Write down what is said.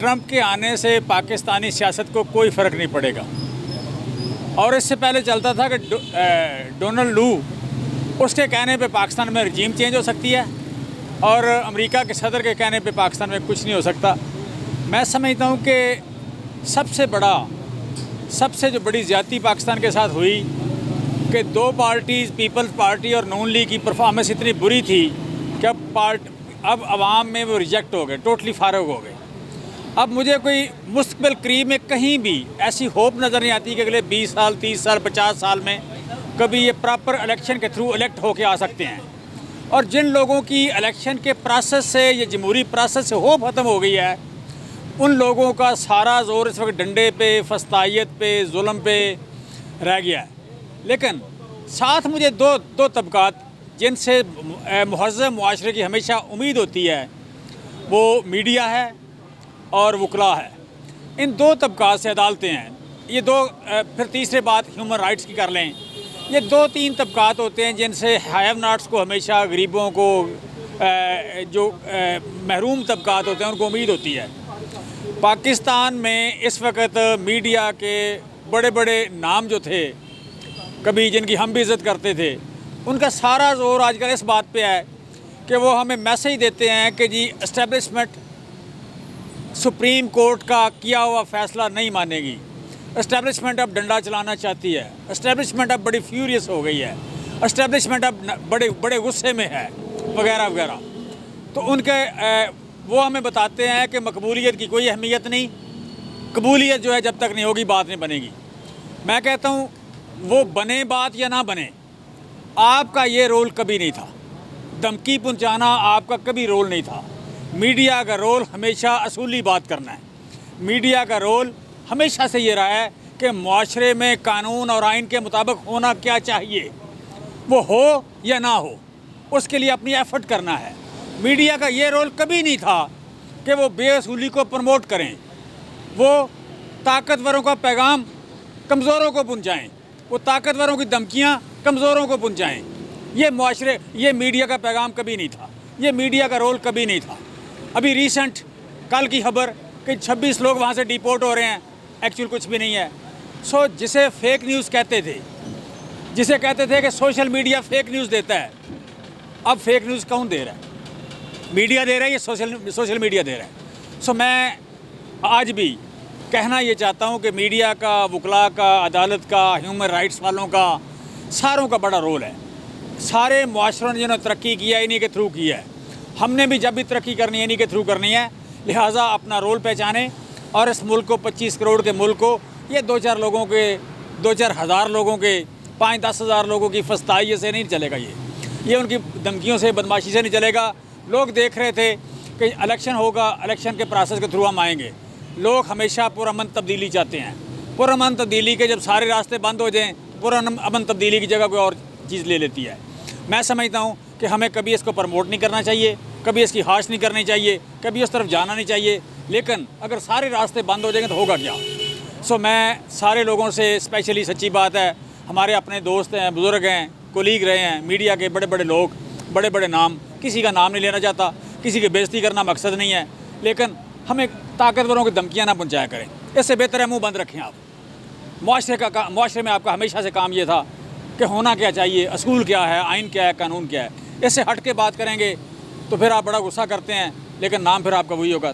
Trump کے آنے سے پاکستانی سیاست کو کوئی فرق نہیں پڑے گا، اور اس سے پہلے چلتا تھا کہ ڈونلڈ لو اس کے کہنے پہ پاکستان میں رجیم چینج ہو سکتی ہے، اور امریکہ کے صدر کے کہنے پہ پاکستان میں کچھ نہیں ہو سکتا۔ میں سمجھتا ہوں کہ سب سے جو بڑی زیادتی پاکستان کے ساتھ ہوئی کہ دو پارٹیز، پیپلز پارٹی اور نون لیگ کی پرفارمنس اتنی بری تھی کہ اب عوام میں وہ ریجیکٹ ہو گئے، ٹوٹلی فارغ ہو گئے۔ اب مجھے کوئی مستقبل قریب میں کہیں بھی ایسی ہوپ نظر نہیں آتی کہ اگلے 20 سال، 30 سال، 50 سال میں کبھی یہ پراپر الیکشن کے تھرو الیکٹ ہو کے آ سکتے ہیں۔ اور جن لوگوں کی الیکشن کے پروسیس سے، یہ جمہوری پروسیس سے ہوپ ختم ہو گئی ہے، ان لوگوں کا سارا زور اس وقت ڈنڈے پہ، فسطائیت پہ، ظلم پہ رہ گیا ہے۔ لیکن ساتھ مجھے دو طبقات جن سے مہذب معاشرے کی ہمیشہ امید ہوتی ہے، وہ میڈیا ہے اور وکلاء ہے۔ ان دو طبقات سے عدالتیں ہیں، یہ دو، پھر تیسرے بات ہیومن رائٹس کی کر لیں، یہ 2-3 طبقات ہوتے ہیں جن سے ہیو ناٹس کو ہمیشہ، غریبوں کو، جو محروم طبقات ہوتے ہیں ان کو امید ہوتی ہے۔ پاکستان میں اس وقت میڈیا کے بڑے بڑے نام جو تھے، کبھی جن کی ہم بھی عزت کرتے تھے، ان کا سارا زور آج کل اس بات پہ ہے کہ وہ ہمیں میسیج دیتے ہیں کہ جی اسٹیبلشمنٹ سپریم کورٹ کا کیا ہوا فیصلہ نہیں مانے گی، اسٹیبلشمنٹ اب ڈنڈا چلانا چاہتی ہے، اسٹیبلشمنٹ اب بڑی فیوریس ہو گئی ہے، اسٹیبلشمنٹ اب بڑے غصے میں ہے، وغیرہ وغیرہ۔ تو ان کے وہ ہمیں بتاتے ہیں کہ مقبولیت کی کوئی اہمیت نہیں، قبولیت جو ہے جب تک نہیں ہوگی بات نہیں بنے گی۔ میں کہتا ہوں وہ بنے بات یا نہ بنے، آپ کا یہ رول کبھی نہیں تھا، دھمکی پہنچانا آپ کا کبھی رول نہیں تھا۔ میڈیا کا رول ہمیشہ اصولی بات کرنا ہے۔ میڈیا کا رول ہمیشہ سے یہ رہا ہے کہ معاشرے میں قانون اور آئین کے مطابق ہونا کیا چاہیے، وہ ہو یا نہ ہو، اس کے لیے اپنی ایفرٹ کرنا ہے۔ میڈیا کا یہ رول کبھی نہیں تھا کہ وہ بے اصولی کو پروموٹ کریں، وہ طاقتوروں کا پیغام کمزوروں کو پہنچائیں، وہ طاقتوروں کی دھمکیاں کمزوروں کو پہنچائیں۔ یہ میڈیا کا پیغام کبھی نہیں تھا، یہ میڈیا کا رول کبھی نہیں تھا۔ ابھی ریسنٹ کل کی خبر کہ 26 لوگ وہاں سے ڈیپورٹ ہو رہے ہیں، ایکچوئل کچھ بھی نہیں ہے۔ جسے فیک نیوز کہتے تھے، جسے کہتے تھے کہ سوشل میڈیا فیک نیوز دیتا ہے، اب فیک نیوز کون دے رہا ہے؟ میڈیا دے رہا ہے یا سوشل میڈیا دے رہا ہے؟ میں آج بھی کہنا یہ چاہتا ہوں کہ میڈیا کا، وکلاء کا، عدالت کا، ہیومن رائٹس والوں کا، ساروں کا بڑا رول ہے۔ سارے معاشروں نے جنہوں نے ترقی کیا ہے انہی کے تھرو کیا ہے، ہم نے بھی جب بھی ترقی کرنی ہے انہی کے تھرو کرنی ہے۔ لہٰذا اپنا رول پہچانیں، اور اس ملک کو، 25 کروڑ کے ملک کو، یہ 2-4 لوگوں کے، 2-4 ہزار لوگوں کے، 5-10 ہزار لوگوں کی فسطائی سے نہیں چلے گا۔ یہ ان کی دھمکیوں سے، بدماشی سے نہیں چلے گا۔ لوگ دیکھ رہے تھے کہ الیکشن ہوگا، الیکشن کے پروسیس کے تھرو ہم آئیں گے۔ لوگ ہمیشہ پرامن تبدیلی چاہتے ہیں، پرامن تبدیلی کے جب سارے راستے بند ہو جائیں، پرامن تبدیلی کی جگہ کوئی اور چیز لے لیتی ہے۔ میں سمجھتا ہوں کہ ہمیں کبھی اس کو پروموٹ نہیں کرنا چاہیے، کبھی اس کی حاش نہیں کرنی چاہیے، کبھی اس طرف جانا نہیں چاہیے، لیکن اگر سارے راستے بند ہو جائیں گے تو ہوگا کیا؟ میں سارے لوگوں سے، اسپیشلی سچی بات ہے، ہمارے اپنے دوست ہیں، بزرگ ہیں، کولیگ رہے ہیں، میڈیا کے بڑے بڑے لوگ، بڑے بڑے نام، کسی کا نام نہیں لینا چاہتا، کسی کی بےزتی کرنا مقصد نہیں ہے، لیکن ہمیں طاقتوروں کی دھمکیاں نہ پہنچایا کریں۔ اس سے بہتر ہے منہ بند رکھیں آپ۔ معاشرے میں آپ کا ہمیشہ سے کام یہ تھا کہ ہونا کیا چاہیے، اصول کیا ہے، آئین کیا ہے، قانون کیا ہے۔ اس سے ہٹ کے بات کریں گے تو پھر آپ بڑا غصہ کرتے ہیں، لیکن نام پھر آپ کا وہی ہوگا،